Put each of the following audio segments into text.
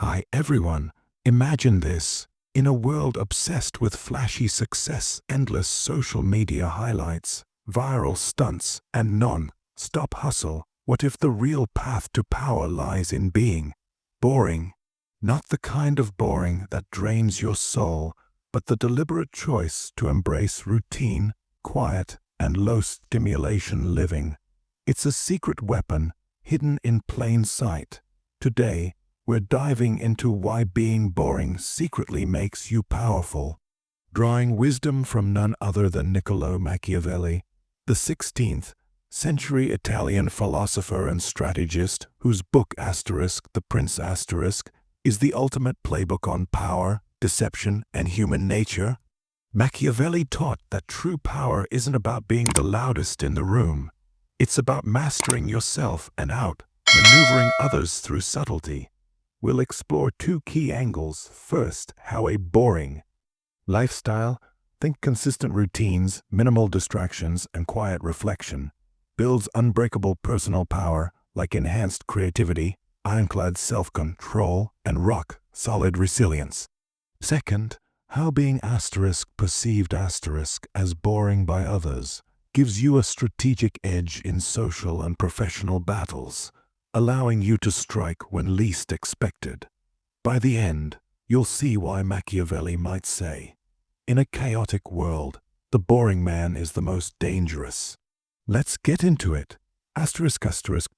Hi everyone, imagine this. In a world obsessed with flashy success, endless social media highlights, viral stunts, and non-stop hustle, what if the real path to power lies in being boring? Not the kind of boring that drains your soul, but the deliberate choice to embrace routine, quiet, and low-stimulation living. It's a secret weapon hidden in plain sight. Today, we're diving into why being boring secretly makes you powerful, drawing wisdom from none other than Niccolò Machiavelli, the 16th century Italian philosopher and strategist whose book The Prince is the ultimate playbook on power, deception, and human nature. Machiavelli taught that true power isn't about being the loudest in the room. It's about mastering yourself and maneuvering others through subtlety. We'll explore two key angles. First, how a boring lifestyle, think consistent routines, minimal distractions, and quiet reflection, builds unbreakable personal power like enhanced creativity, ironclad self-control, and rock-solid resilience. Second, how being perceived as boring by others gives you a strategic edge in social and professional battles, allowing you to strike when least expected. By the end, you'll see why Machiavelli might say, in a chaotic world, the boring man is the most dangerous. Let's get into it.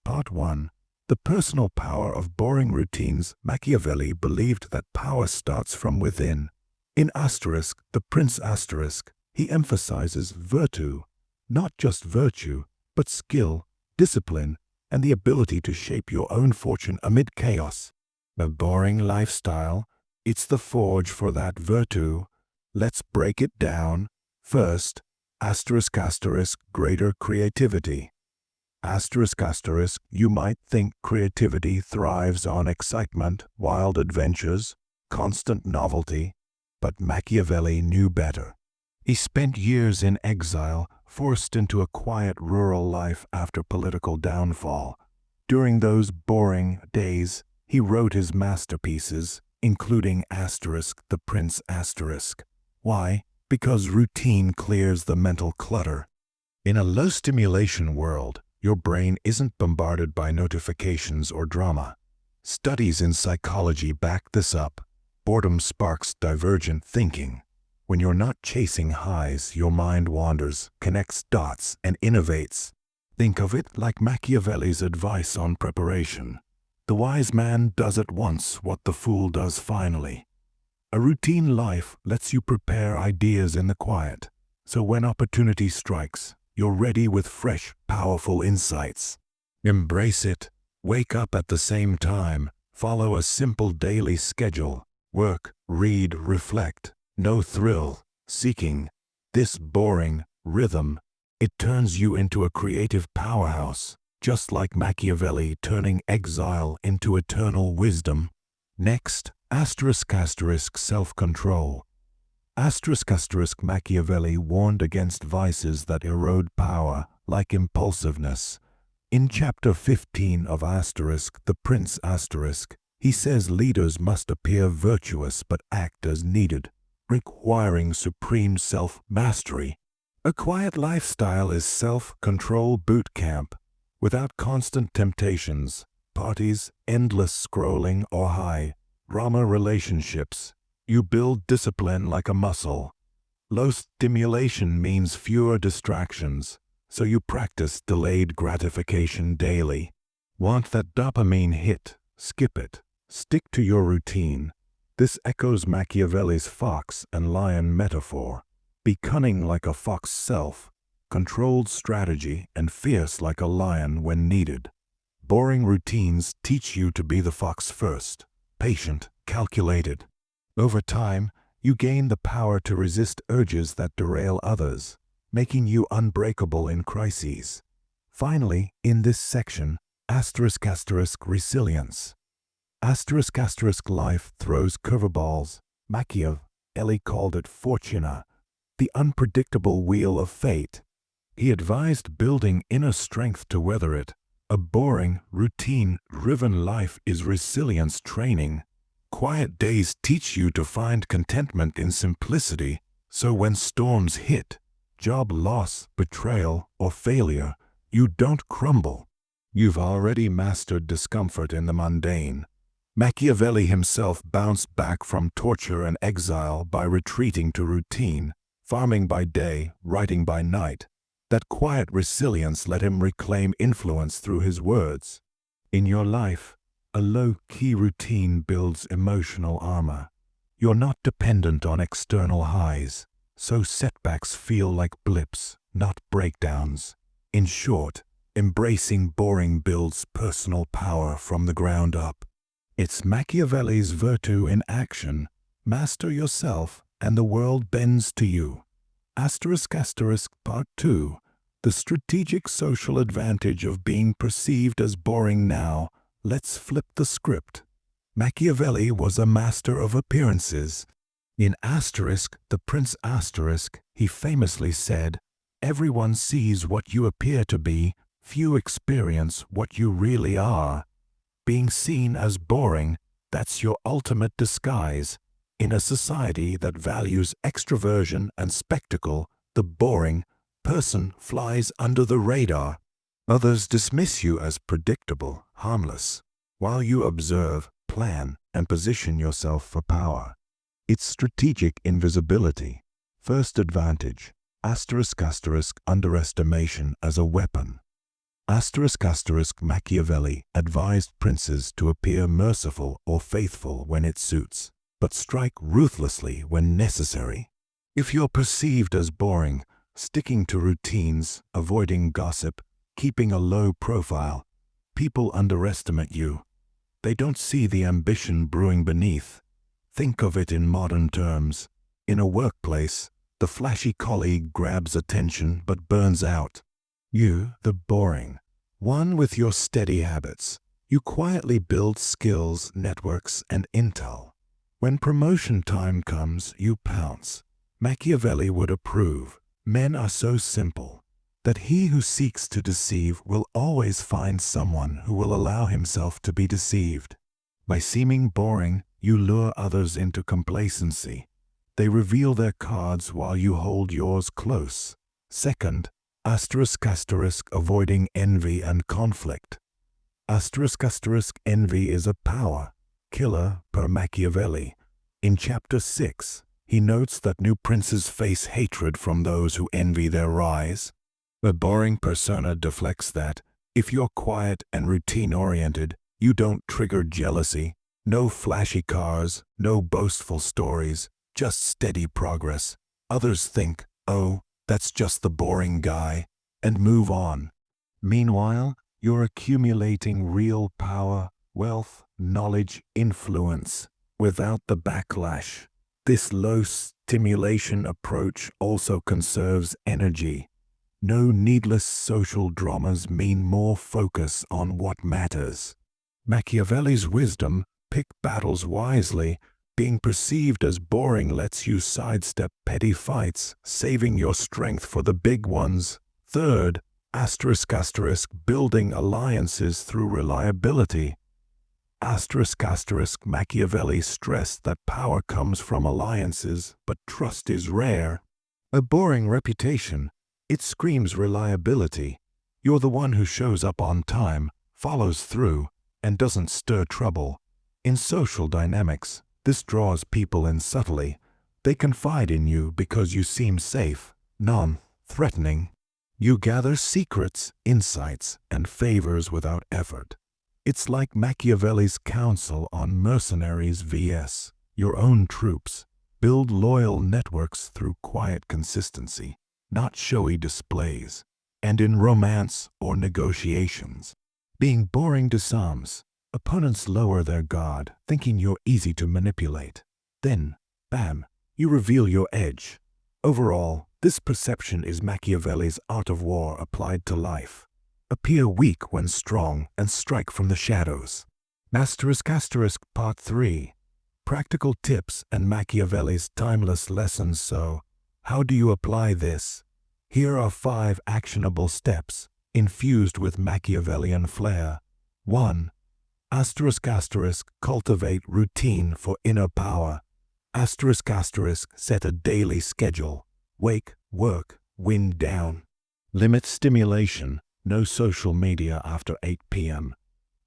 Part 1. The personal power of boring routines. Machiavelli believed that power starts from within. In The Prince he emphasizes virtue, not just virtue, but skill, discipline, and the ability to shape your own fortune amid chaos. A boring lifestyle, it's the forge for that virtue. Let's break it down. First, greater creativity. You might think creativity thrives on excitement, wild adventures, constant novelty, but Machiavelli knew better. He spent years in exile, forced into a quiet rural life after political downfall. During those boring days, he wrote his masterpieces, including The Prince Why? Because routine clears the mental clutter. In a low-stimulation world, your brain isn't bombarded by notifications or drama. Studies in psychology back this up. Boredom sparks divergent thinking. When you're not chasing highs, your mind wanders, connects dots, and innovates. Think of it like Machiavelli's advice on preparation. The wise man does at once what the fool does finally. A routine life lets you prepare ideas in the quiet, so when opportunity strikes, you're ready with fresh, powerful insights. Embrace it. Wake up at the same time. Follow a simple daily schedule. Work, read, reflect. No thrill seeking. This boring rhythm, it turns you into a creative powerhouse, just like Machiavelli turning exile into eternal wisdom. Next, self-control. Machiavelli warned against vices that erode power, like impulsiveness. In chapter 15 of The Prince he says leaders must appear virtuous but act as needed, requiring supreme self-mastery. A quiet lifestyle is self-control boot camp. Without constant temptations, parties, endless scrolling, or high-drama relationships, you build discipline like a muscle. Low stimulation means fewer distractions, so you practice delayed gratification daily. Want that dopamine hit? Skip it. Stick to your routine. This echoes Machiavelli's fox and lion metaphor. Be cunning like a fox self, controlled strategy, and fierce like a lion when needed. Boring routines teach you to be the fox first, patient, calculated. Over time, you gain the power to resist urges that derail others, making you unbreakable in crises. Finally, in this section, resilience. Life throws curveballs. Machiavelli called it fortuna, the unpredictable wheel of fate. He advised building inner strength to weather it. A boring, routine-driven life is resilience training. quiet days teach you to find contentment in simplicity, so when storms hit, job loss, betrayal, or failure, you don't crumble. You've already mastered discomfort in the mundane. Machiavelli himself bounced back from torture and exile by retreating to routine, farming by day, writing by night. That quiet resilience let him reclaim influence through his words. In your life, a low-key routine builds emotional armor. You're not dependent on external highs, so setbacks feel like blips, not breakdowns. In short, embracing boring builds personal power from the ground up. It's Machiavelli's virtue in action. Master yourself, and the world bends to you. Part 2. The strategic social advantage of being perceived as boring now. Let's flip the script. Machiavelli was a master of appearances. In The Prince he famously said, "Everyone sees what you appear to be, few experience what you really are." Being seen as boring, that's your ultimate disguise. In a society that values extroversion and spectacle, the boring person flies under the radar. Others dismiss you as predictable, harmless, while you observe, plan, and position yourself for power. It's strategic invisibility. First advantage, underestimation as a weapon. Machiavelli advised princes to appear merciful or faithful when it suits, but strike ruthlessly when necessary. If you're perceived as boring, sticking to routines, avoiding gossip, keeping a low profile, people underestimate you. They don't see the ambition brewing beneath. Think of it in modern terms. In a workplace, the flashy colleague grabs attention but burns out. You, the boring one with your steady habits, you quietly build skills, networks, and intel. When promotion time comes, you pounce. Machiavelli would approve. Men are so simple that he who seeks to deceive will always find someone who will allow himself to be deceived. By seeming boring, you lure others into complacency. They reveal their cards while you hold yours close. Second, avoiding envy and conflict. Envy is a power killer per Machiavelli. In Chapter 6, he notes that new princes face hatred from those who envy their rise. A boring persona deflects that. If you're quiet and routine-oriented, you don't trigger jealousy. No flashy cars, no boastful stories, just steady progress. Others think, "Oh, that's just the boring guy," and move on. Meanwhile, you're accumulating real power, wealth, knowledge, influence, without the backlash. This low-stimulation approach also conserves energy. No needless social dramas mean more focus on what matters. Machiavelli's wisdom: pick battles wisely. Being perceived as boring lets you sidestep petty fights, saving your strength for the big ones. Third, building alliances through reliability. Machiavelli stressed that power comes from alliances, but trust is rare. A boring reputation, it screams reliability. You're the one who shows up on time, follows through, and doesn't stir trouble. In social dynamics, this draws people in subtly. They confide in you because you seem safe, non-threatening. You gather secrets, insights, and favors without effort. It's like Machiavelli's counsel on mercenaries vs. your own troops. Build loyal networks through quiet consistency, not showy displays. And in romance or negotiations, being boring disarms. Opponents lower their guard, thinking you're easy to manipulate. Then, bam, you reveal your edge. Overall, this perception is Machiavelli's art of war applied to life. Appear weak when strong and strike from the shadows. Part 3. Practical tips and Machiavelli's timeless lessons. So, how do you apply this? Here are 5 actionable steps, infused with Machiavellian flair. 1. Asterisk asterisk cultivate routine for inner power. Asterisk asterisk set a daily schedule. Wake, work, wind down. Limit stimulation. No social media after 8 p.m.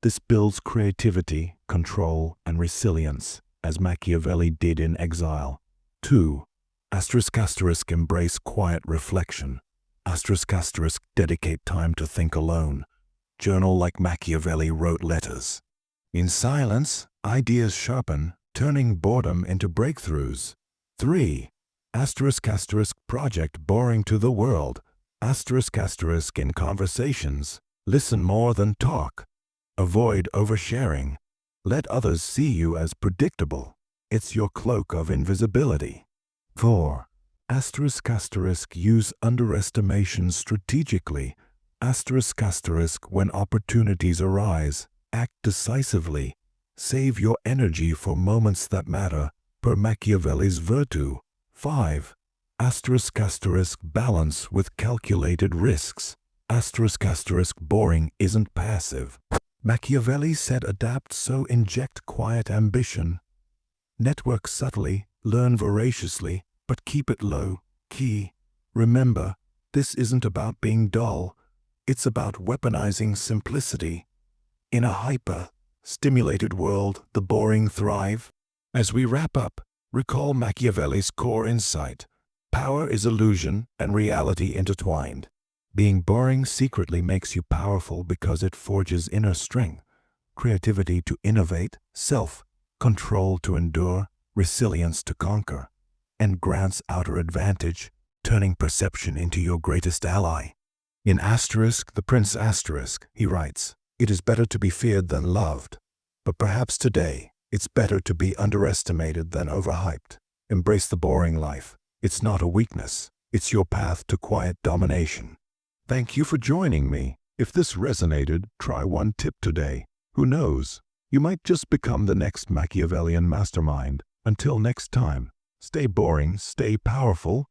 This builds creativity, control, and resilience, as Machiavelli did in exile. 2. Asterisk asterisk embrace quiet reflection. Asterisk asterisk dedicate time to think alone. Journal like Machiavelli wrote letters. In silence, ideas sharpen, turning boredom into breakthroughs. 3. Asterisk asterisk project boring to the world. Asterisk asterisk in conversations. Listen more than talk. Avoid oversharing. Let others see you as predictable. It's your cloak of invisibility. 4. Asterisk asterisk use underestimation strategically. Asterisk asterisk when opportunities arise, act decisively. Save your energy for moments that matter, per Machiavelli's virtue. 5. Asterisk asterisk balance with calculated risks. Asterisk asterisk boring isn't passive. Machiavelli said adapt, so inject quiet ambition. Network subtly, learn voraciously, but keep it low key. Remember, this isn't about being dull. It's about weaponizing simplicity. In a hyper-stimulated world, the boring thrive. As we wrap up, recall Machiavelli's core insight. Power is illusion and reality intertwined. Being boring secretly makes you powerful because it forges inner strength, creativity to innovate, self-control to endure, resilience to conquer, and grants outer advantage, turning perception into your greatest ally. In Asterisk, the Prince Asterisk, he writes, "It is better to be feared than loved, but perhaps today it's better to be underestimated than overhyped. Embrace the boring life. It's not a weakness. It's your path to quiet domination." Thank you for joining me. If this resonated, try one tip today. Who knows? You might just become the next Machiavellian mastermind. Until next time, stay boring, stay powerful,